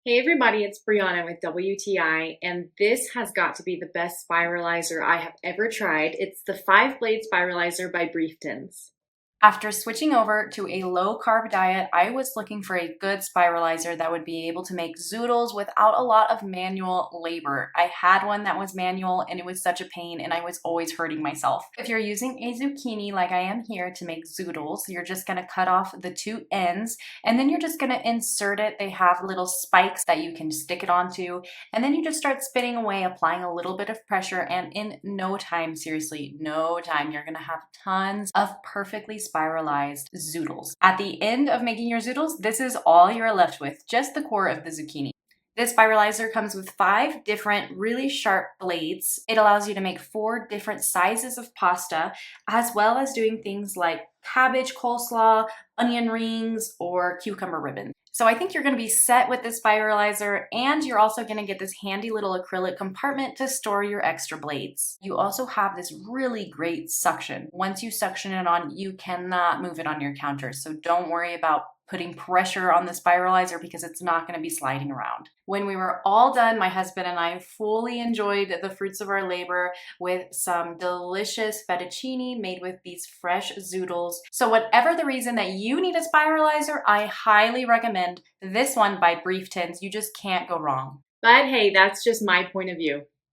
Hey everybody, it's Brianna with WTI, and this has got to be the best spiralizer I have ever tried. It's the 5-blade spiralizer by Brieftons. After switching over to a low-carb diet, I was looking for a good spiralizer that would be able to make zoodles without a lot of manual labor. I had one that was manual and it was such a pain and I was always hurting myself. If you're using a zucchini like I am here to make zoodles, you're just going to cut off the two ends and then you're just going to insert it. They have little spikes that you can stick it onto, and then you just start spinning away, applying a little bit of pressure, and in no time, seriously, no time, you're going to have tons of perfectly spiralized zoodles. At the end of making your zoodles, this is all you're left with, just the core of the zucchini. This spiralizer comes with 5 different really sharp blades. It allows you to make 4 different sizes of pasta, as well as doing things like cabbage coleslaw, onion rings, or cucumber ribbon. So I think you're going to be set with this spiralizer, and you're also going to get this handy little acrylic compartment to store your extra blades. You also have this really great suction. Once you suction it on, you cannot move it on your counter, so don't worry about putting pressure on the spiralizer because it's not going to be sliding around. When we were all done, my husband and I fully enjoyed the fruits of our labor with some delicious fettuccine made with these fresh zoodles. So whatever the reason that you need a spiralizer, I highly recommend this one by Brieftons. You just can't go wrong. But hey, that's just my point of view.